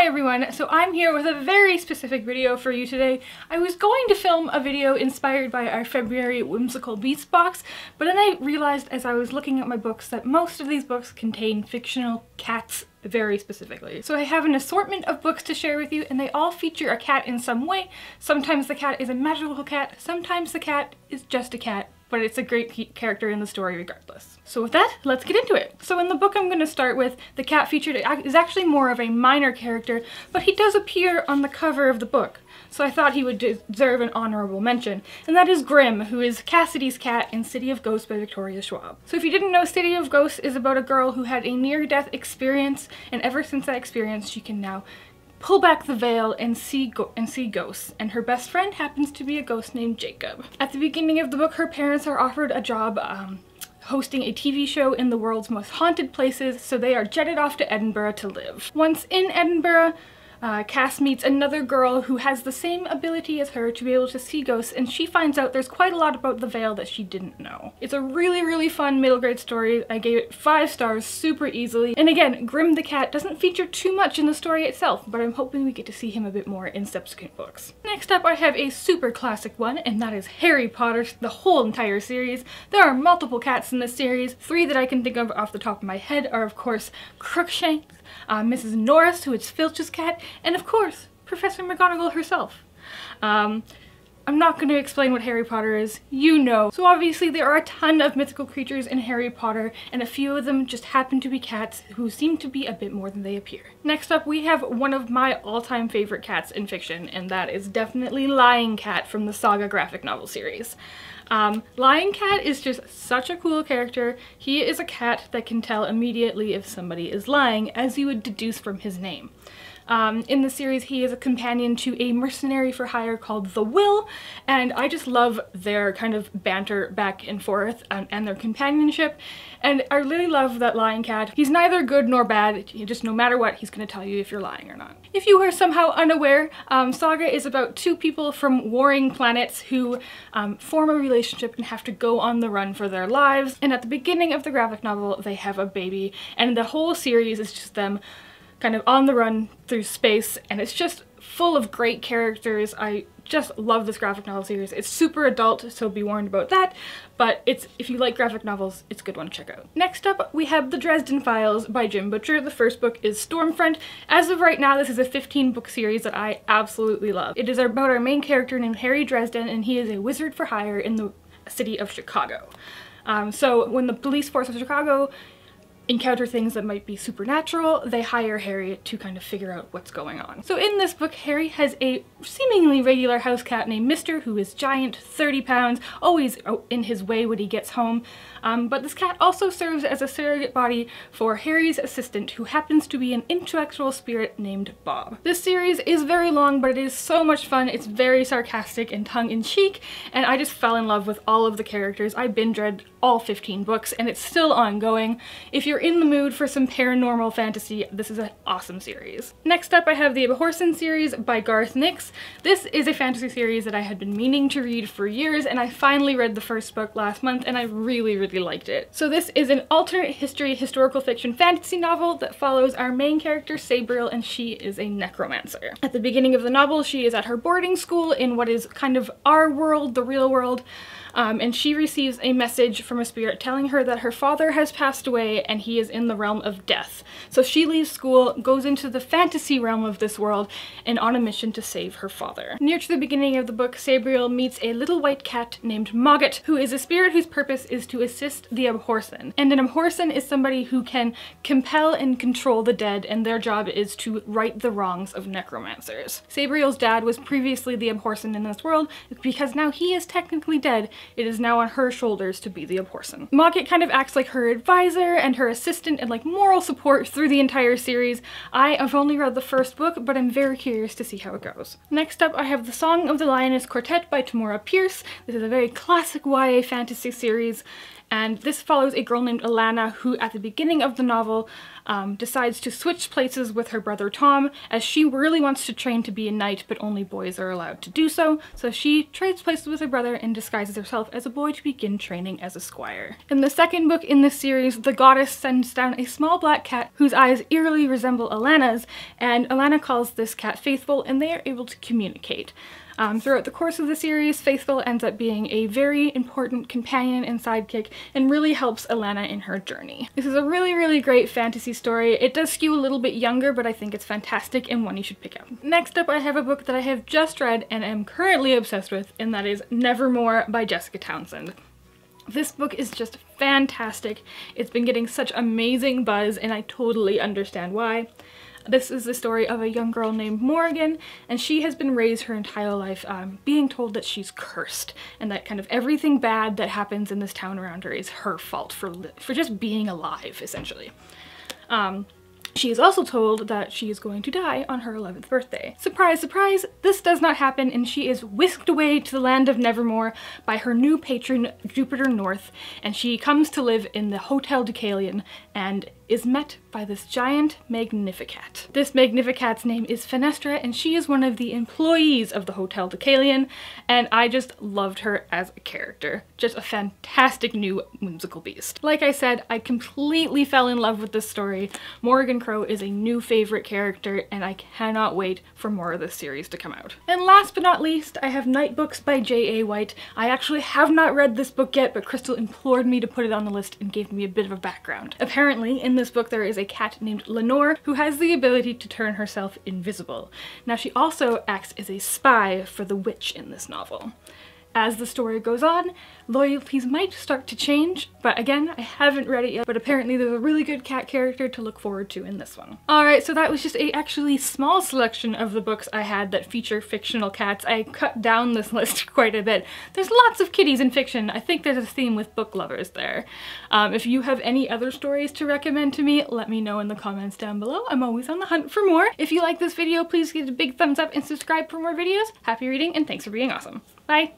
Hi everyone, so I'm here with a very specific video for you today. I was going to film a video inspired by our February Whimsical Beast box, but then I realized as I was looking at my books that most of these books contain fictional cats very specifically. So I have an assortment of books to share with you, and they all feature a cat in some way. Sometimes the cat is a magical cat, sometimes the cat is just a cat, but it's a great character in the story regardless. So with that, let's get into it. So in the book I'm going to start with, the cat featured is actually more of a minor character, but he does appear on the cover of the book. So I thought he would deserve an honorable mention, and that is Grimm, who is Cassidy's cat in City of Ghosts by Victoria Schwab. So if you didn't know, City of Ghosts is about a girl who had a near-death experience, and ever since that experience she can now pull back the veil and see ghosts, and her best friend happens to be a ghost named Jacob. At the beginning of the book, her parents are offered a job hosting a TV show in the world's most haunted places, so they are jetted off to Edinburgh to live. Once in Edinburgh, Cass meets another girl who has the same ability as her to be able to see ghosts, and she finds out there's quite a lot about the veil that she didn't know. It's a really fun middle grade story. I gave it 5 stars super easily. And again, Grimm the cat doesn't feature too much in the story itself, but I'm hoping we get to see him a bit more in subsequent books. Next up, I have a super classic one, and that is Harry Potter, the whole entire series. There are multiple cats in this series. 3 that I can think of off the top of my head are, of course, Crookshanks, Mrs. Norris, who is Filch's cat, and of course, Professor McGonagall herself. I'm not going to explain what Harry Potter is, you know. So obviously there are a ton of mythical creatures in Harry Potter, and a few of them just happen to be cats who seem to be a bit more than they appear. Next up, we have one of my all-time favorite cats in fiction, and that is definitely Lion Cat from the Saga graphic novel series. Lion Cat is just such a cool character. He is a cat that can tell immediately if somebody is lying, as you would deduce from his name. In the series, he is a companion to a mercenary for hire called the Will, and I just love their kind of banter back and forth and their companionship. And I really love that Lion Cat. He's neither good nor bad. Just no matter what, he's going to tell you if you're lying or not. If you are somehow unaware, Saga is about 2 people from warring planets who form a relationship and have to go on the run for their lives. And at the beginning of the graphic novel, they have a baby, and the whole series is just them kind of on the run through space, and it's just full of great characters. I just love this graphic novel series. It's super adult, so be warned about that, but if you like graphic novels, it's a good one to check out. Next up, we have The Dresden Files by Jim Butcher. The first book is Stormfront. As of right now, this is a 15-book series that I absolutely love. It is about our main character named Harry Dresden, and he is a wizard for hire in the city of Chicago. So when the police force of Chicago encounter things that might be supernatural, they hire Harry to kind of figure out what's going on. So in this book, Harry has a seemingly regular house cat named Mister, who is giant, 30 pounds, always in his way when he gets home. But this cat also serves as a surrogate body for Harry's assistant, who happens to be an intellectual spirit named Bob. This series is very long, but it is so much fun. It's very sarcastic and tongue-in-cheek, and I just fell in love with all of the characters. I binge-read all 15 books, and it's still ongoing. If you're in the mood for some paranormal fantasy, this is an awesome series. Next up, I have the Abhorsen series by Garth. This is a fantasy series that I had been meaning to read for years, and I finally read the first book last month, and I really liked it. So this is an alternate history historical fiction fantasy novel that follows our main character Sabriel, and she is a necromancer. At the beginning of the novel, she is at her boarding school in what is kind of our world, the real world, and she receives a message from a spirit telling her that her father has passed away and he is in the realm of death. So she leaves school, goes into the fantasy realm of this world, and on a mission to save her father. Near to the beginning of the book, Sabriel meets a little white cat named Mogget, who is a spirit whose purpose is to assist the Abhorsen. And an Abhorsen is somebody who can compel and control the dead, and their job is to right the wrongs of necromancers. Sabriel's dad was previously the Abhorsen in this world. Because now he is technically dead, it is now on her shoulders to be the Abhorsen. Mogget kind of acts like her advisor and her assistant and like moral support through the entire series. I have only read the first book, but I'm very curious to see how it goes. Next up, I have The Song of the Lioness Quartet by Tamora. This is a very classic YA fantasy series, And this follows a girl named Alana who at the beginning of the novel decides to switch places with her brother Tom, as she really wants to train to be a knight, but only boys are allowed to do so. So she trades places with her brother and disguises herself as a boy to begin training as a squire. In the second book in this series, the goddess sends down a small black cat whose eyes eerily resemble Alana's, and Alana calls this cat Faithful, and they are able to communicate. Throughout the course of the series, Faithful ends up being a very important companion and sidekick and really helps Alana in her journey. This is a really great fantasy story. It does skew a little bit younger, but I think it's fantastic and one you should pick up. Next up, I have a book that I have just read and am currently obsessed with, and that is Nevermoor by Jessica Townsend. This book is just fantastic. It's been getting such amazing buzz, and I totally understand why. This is the story of a young girl named Morrigan, and she has been raised her entire life being told that she's cursed, and that kind of everything bad that happens in this town around her is her fault for just being alive, essentially. She is also told that she is going to die on her 11th birthday. Surprise, surprise, this does not happen, and she is whisked away to the land of Nevermoor by her new patron, Jupiter North, and she comes to live in the Hotel Deucalion and is met by this giant Magnificat. This Magnificat's name is Fenestra, and she is one of the employees of the Hotel Deucalion, and I just loved her as a character. Just a fantastic new whimsical beast. Like I said, I completely fell in love with this story. Morrigan Crow is a new favorite character, and I cannot wait for more of this series to come out. And last but not least, I have Nightbooks by J.A. White. I actually have not read this book yet, but Crystal implored me to put it on the list and gave me a bit of a background. Apparently, in this book there is a cat named Lenore who has the ability to turn herself invisible. Now she also acts as a spy for the witch in this novel. As the story goes on, loyalties might start to change, but again, I haven't read it yet, but apparently there's a really good cat character to look forward to in this one. Alright, so that was just a actually small selection of the books I had that feature fictional cats. I cut down this list quite a bit. There's lots of kitties in fiction. I think there's a theme with book lovers there. If you have any other stories to recommend to me, let me know in the comments down below. I'm always on the hunt for more. If you like this video, please give it a big thumbs up and subscribe for more videos. Happy reading, and thanks for being awesome. Bye!